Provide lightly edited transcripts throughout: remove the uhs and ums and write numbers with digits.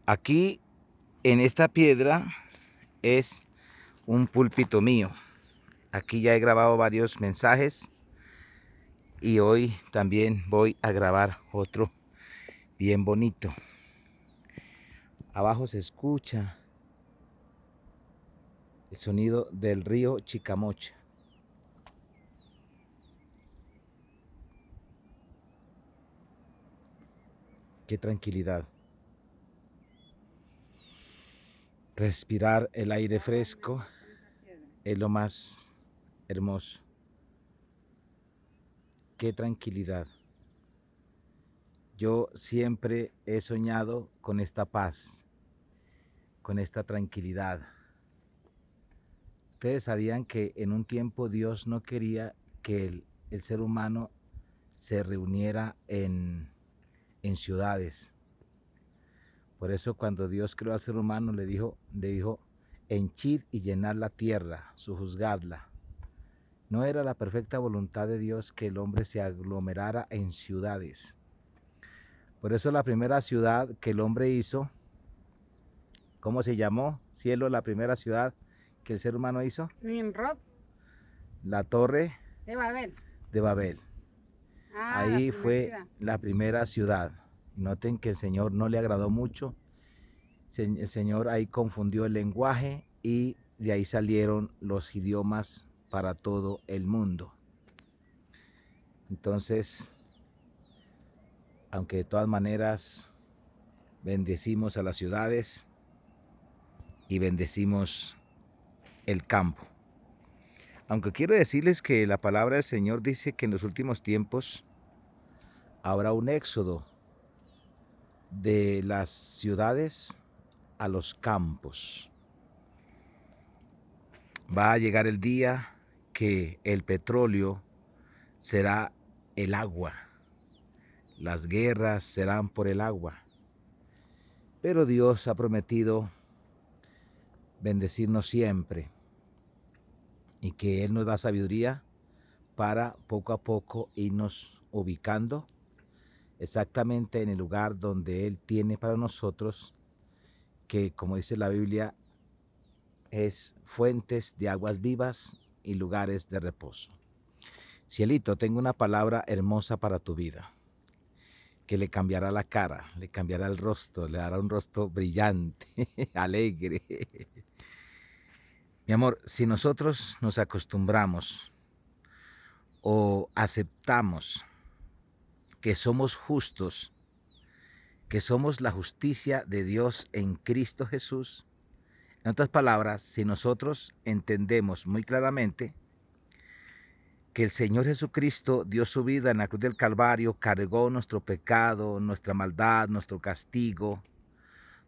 Aquí en esta piedra es un púlpito mío. Aquí ya he grabado varios mensajes y hoy también voy a grabar otro bien bonito. Abajo se escucha el sonido del río Chicamocha. Qué tranquilidad. Respirar el aire fresco es lo más hermoso. Qué tranquilidad. Yo siempre he soñado con esta paz, con esta tranquilidad. Ustedes sabían que en un tiempo Dios no quería que el ser humano se reuniera en ciudades. Por eso cuando Dios creó al ser humano le dijo, henchid y llenar la tierra, sojuzgarla. No era la perfecta voluntad de Dios que el hombre se aglomerara en ciudades. Por eso la primera ciudad que el hombre hizo, ¿cómo se llamó? Cielo, la primera ciudad que el ser humano hizo. Nimrod. La torre De Babel. de Babel. Ahí fue ciudad. la primera ciudad. Noten que el Señor no le agradó mucho. El Señor ahí confundió el lenguaje y de ahí salieron los idiomas para todo el mundo. Entonces, aunque de todas maneras bendecimos a las ciudades y bendecimos el campo. Aunque quiero decirles que la palabra del Señor dice que en los últimos tiempos habrá un éxodo de las ciudades a los campos. Va a llegar el día que el petróleo será el agua. Las guerras serán por el agua. Pero Dios ha prometido bendecirnos siempre y que Él nos da sabiduría para poco a poco irnos ubicando exactamente en el lugar donde Él tiene para nosotros, que como dice la Biblia, es fuentes de aguas vivas y lugares de reposo. Cielito, tengo una palabra hermosa para tu vida, que le cambiará la cara, le cambiará el rostro, le dará un rostro brillante, alegre. Mi amor, si nosotros nos acostumbramos o aceptamos que somos justos, que somos la justicia de Dios en Cristo Jesús, en otras palabras, si nosotros entendemos muy claramente que el Señor Jesucristo dio su vida en la cruz del Calvario, cargó nuestro pecado, nuestra maldad, nuestro castigo,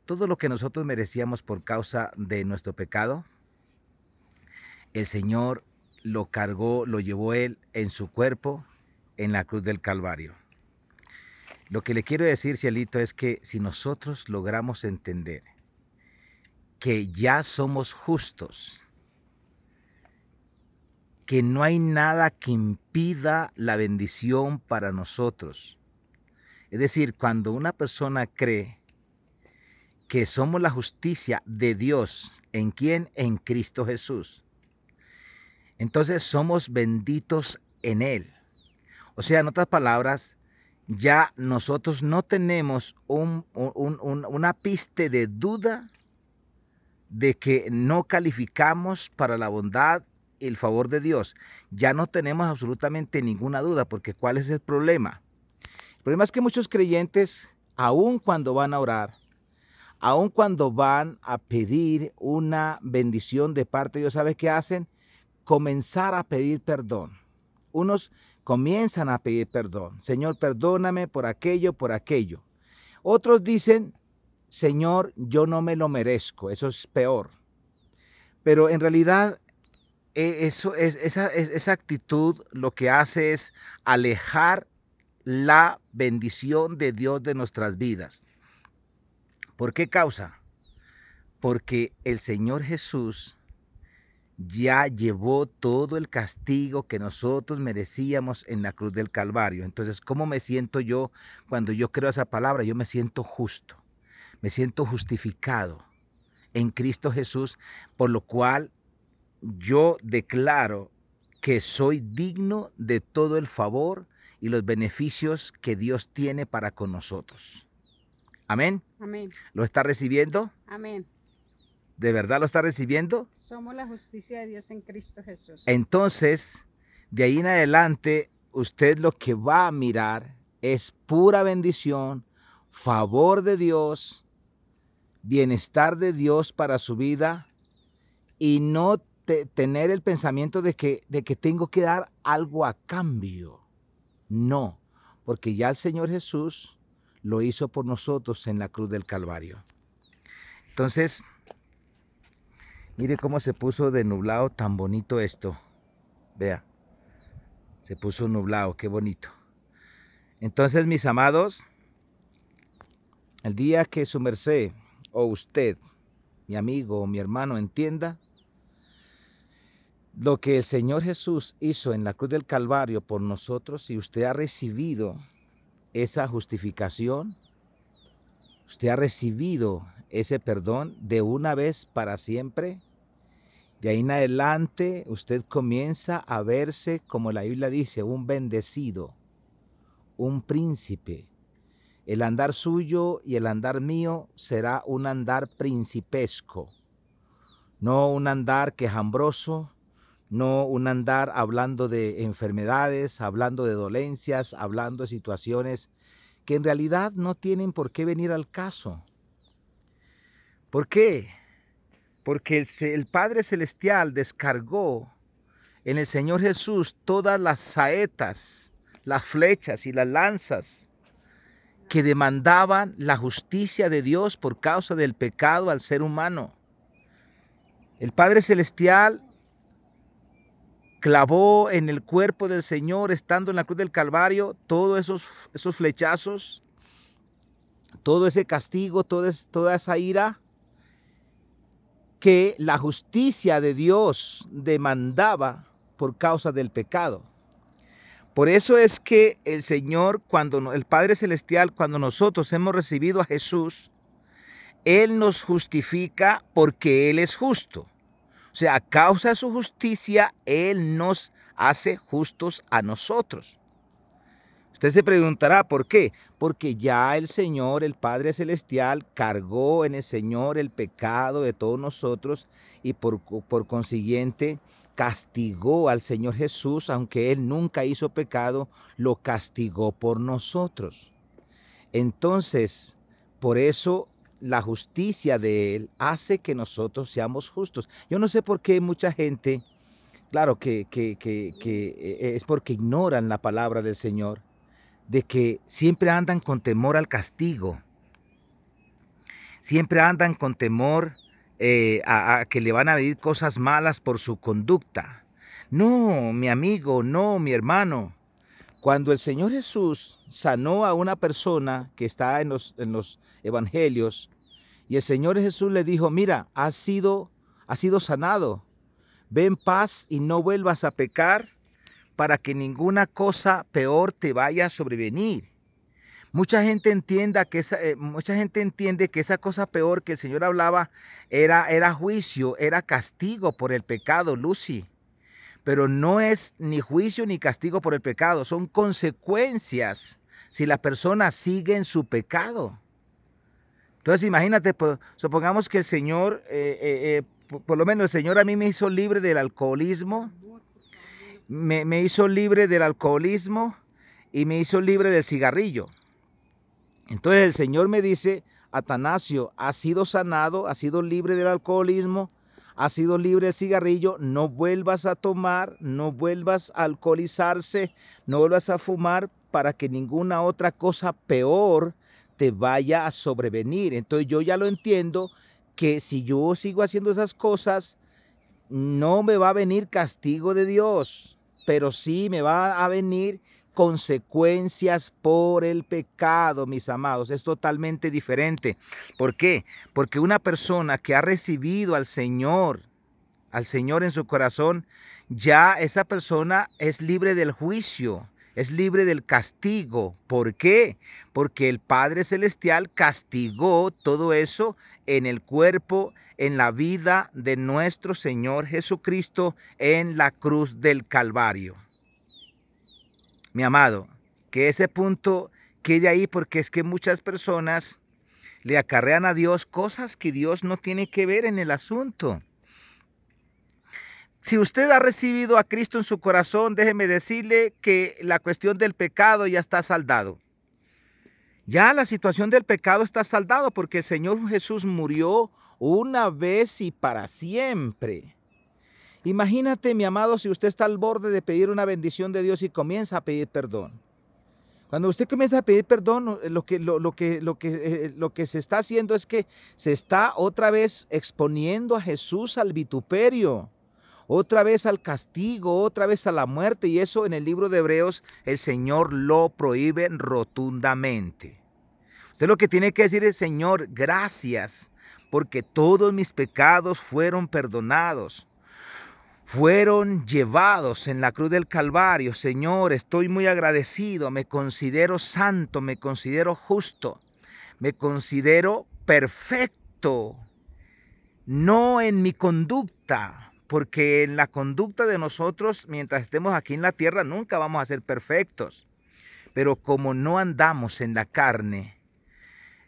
todo lo que nosotros merecíamos por causa de nuestro pecado, el Señor lo cargó, lo llevó Él en su cuerpo en la cruz del Calvario. Lo que le quiero decir, Cielito, es que si nosotros logramos entender que ya somos justos, que no hay nada que impida la bendición para nosotros. Es decir, cuando una persona cree que somos la justicia de Dios, ¿en quién? En Cristo Jesús. Entonces somos benditos en Él. O sea, en otras palabras, ya nosotros no tenemos una pizca de duda de que no calificamos para la bondad y el favor de Dios. Ya no tenemos absolutamente ninguna duda, porque ¿cuál es el problema? El problema es que muchos creyentes, aun cuando van a orar, aun cuando van a pedir una bendición de parte de Dios, ¿sabe qué hacen? Comenzar a pedir perdón. Unos comienzan a pedir perdón. Señor, perdóname por aquello, por aquello. Otros dicen, Señor, yo no me lo merezco. Eso es peor. Pero en realidad esa actitud lo que hace es alejar la bendición de Dios de nuestras vidas. ¿Por qué causa? Porque el Señor Jesús ya llevó todo el castigo que nosotros merecíamos en la cruz del Calvario. Entonces, ¿cómo me siento yo cuando yo creo esa palabra? Yo me siento justo. me siento justificado en Cristo Jesús, por lo cual yo declaro que soy digno de todo el favor y los beneficios que Dios tiene para con nosotros. Amén. Amén. ¿Lo está recibiendo? Amén. ¿De verdad lo está recibiendo? Somos la justicia de Dios en Cristo Jesús. Entonces, de ahí en adelante, usted lo que va a mirar es pura bendición, favor de Dios, bienestar de Dios para su vida y no tener el pensamiento de que tengo que dar algo a cambio. No, porque ya el Señor Jesús lo hizo por nosotros en la cruz del Calvario. Entonces, mire cómo se puso de nublado tan bonito esto. Vea, se puso nublado, qué bonito. Entonces, mis amados, el día que su merced o usted, mi amigo o mi hermano, entienda lo que el Señor Jesús hizo en la cruz del Calvario por nosotros, si usted ha recibido esa justificación, usted ha recibido ese perdón de una vez para siempre, de ahí en adelante usted comienza a verse, como la Biblia dice, un bendecido, un príncipe. El andar suyo y el andar mío será un andar principesco, no un andar quejambroso, no un andar hablando de enfermedades, hablando de dolencias, hablando de situaciones que en realidad no tienen por qué venir al caso. ¿Por qué? Porque el Padre Celestial descargó en el Señor Jesús todas las saetas, las flechas y las lanzas que demandaban la justicia de Dios por causa del pecado al ser humano. El Padre Celestial clavó en el cuerpo del Señor, estando en la cruz del Calvario, todos esos flechazos, todo ese castigo, toda esa ira que la justicia de Dios demandaba por causa del pecado. Por eso es que el Señor, el Padre Celestial, cuando nosotros hemos recibido a Jesús, Él nos justifica porque Él es justo. O sea, a causa de su justicia, Él nos hace justos a nosotros. Usted se preguntará, ¿por qué? Porque ya el Señor, el Padre Celestial, cargó en el Señor el pecado de todos nosotros y por consiguiente castigó al Señor Jesús, aunque Él nunca hizo pecado, lo castigó por nosotros. Entonces, por eso la justicia de Él hace que nosotros seamos justos. Yo no sé por qué mucha gente, claro que es porque ignoran la palabra del Señor, de que siempre andan con temor al castigo, siempre andan con temor a que le van a venir cosas malas por su conducta. No, mi amigo, no, mi hermano. Cuando el Señor Jesús sanó a una persona que está en los evangelios, y el Señor Jesús le dijo, mira, has sido sanado, ve en paz y no vuelvas a pecar para que ninguna cosa peor te vaya a sobrevenir. Mucha gente entiende que esa cosa peor que el Señor hablaba era juicio, era castigo por el pecado, Lucy. Pero no es ni juicio ni castigo por el pecado, son consecuencias si la persona sigue en su pecado. Entonces imagínate, supongamos que el Señor, por lo menos el Señor a mí me hizo libre del alcoholismo, me hizo libre del alcoholismo y me hizo libre del cigarrillo. Entonces el Señor me dice, Atanasio, has sido sanado, has sido libre del alcoholismo, has sido libre del cigarrillo, no vuelvas a tomar, no vuelvas a alcoholizarse, no vuelvas a fumar para que ninguna otra cosa peor te vaya a sobrevenir. Entonces yo ya lo entiendo que si yo sigo haciendo esas cosas, no me va a venir castigo de Dios, pero sí me va a venir consecuencias por el pecado, mis amados. Es totalmente diferente. ¿Por qué? Porque una persona que ha recibido al Señor en su corazón, ya esa persona es libre del juicio, es libre del castigo. ¿Por qué? Porque el Padre Celestial castigó todo eso en el cuerpo, en la vida de nuestro Señor Jesucristo en la cruz del Calvario. Mi amado, que ese punto quede ahí, porque es que muchas personas le acarrean a Dios cosas que Dios no tiene que ver en el asunto. Si usted ha recibido a Cristo en su corazón, déjeme decirle que la cuestión del pecado ya está saldado. Ya la situación del pecado está saldado porque el Señor Jesús murió una vez y para siempre. Imagínate, mi amado, si usted está al borde de pedir una bendición de Dios y comienza a pedir perdón. Cuando usted comienza a pedir perdón, lo que se está haciendo es que se está otra vez exponiendo a Jesús al vituperio, otra vez al castigo, otra vez a la muerte, y eso en el libro de Hebreos el Señor lo prohíbe rotundamente. Usted lo que tiene que decir es: Señor, gracias, porque todos mis pecados fueron perdonados. Fueron llevados en la cruz del Calvario. Señor, estoy muy agradecido, me considero santo, me considero justo, me considero perfecto, no en mi conducta, porque en la conducta de nosotros, mientras estemos aquí en la tierra, nunca vamos a ser perfectos. Pero como no andamos en la carne,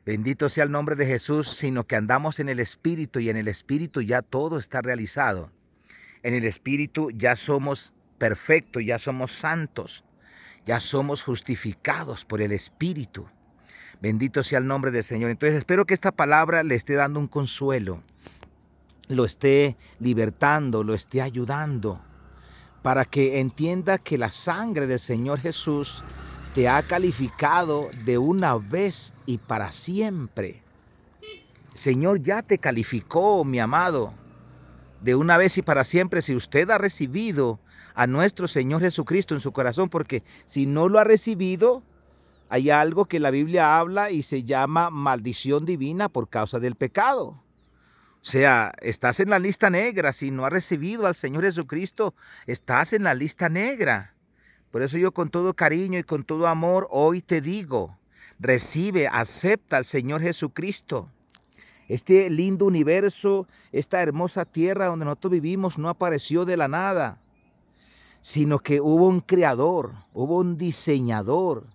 bendito sea el nombre de Jesús, sino que andamos en el Espíritu, y en el Espíritu ya todo está realizado. En el Espíritu ya somos perfectos, ya somos santos, ya somos justificados por el Espíritu. Bendito sea el nombre del Señor. Entonces espero que esta palabra le esté dando un consuelo, lo esté libertando, lo esté ayudando, para que entienda que la sangre del Señor Jesús te ha calificado de una vez y para siempre. El Señor ya te calificó, mi amado, de una vez y para siempre, si usted ha recibido a nuestro Señor Jesucristo en su corazón, porque si no lo ha recibido, hay algo que la Biblia habla y se llama maldición divina por causa del pecado. O sea, estás en la lista negra. Si no has recibido al Señor Jesucristo, estás en la lista negra. Por eso yo, con todo cariño y con todo amor, hoy te digo: recibe, acepta al Señor Jesucristo. Este lindo universo, esta hermosa tierra donde nosotros vivimos, no apareció de la nada, sino que hubo un creador, hubo un diseñador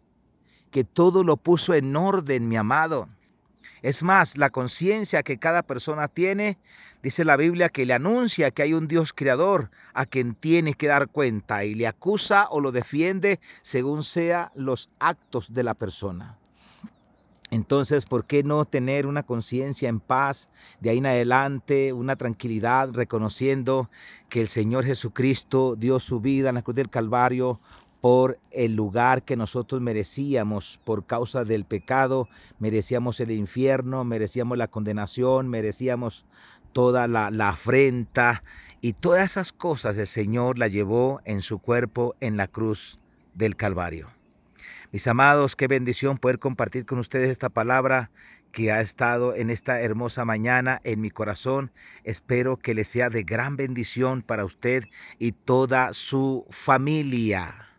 que todo lo puso en orden, mi amado. Es más, la conciencia que cada persona tiene, dice la Biblia, que le anuncia que hay un Dios creador a quien tiene que dar cuenta, y le acusa o lo defiende según sean los actos de la persona. Entonces, ¿por qué no tener una conciencia en paz de ahí en adelante, una tranquilidad, reconociendo que el Señor Jesucristo dio su vida en la cruz del Calvario por el lugar que nosotros merecíamos por causa del pecado? Merecíamos el infierno, merecíamos la condenación, merecíamos toda la afrenta, y todas esas cosas el Señor las llevó en su cuerpo en la cruz del Calvario. Mis amados, qué bendición poder compartir con ustedes esta palabra que ha estado en esta hermosa mañana en mi corazón. Espero que les sea de gran bendición para usted y toda su familia.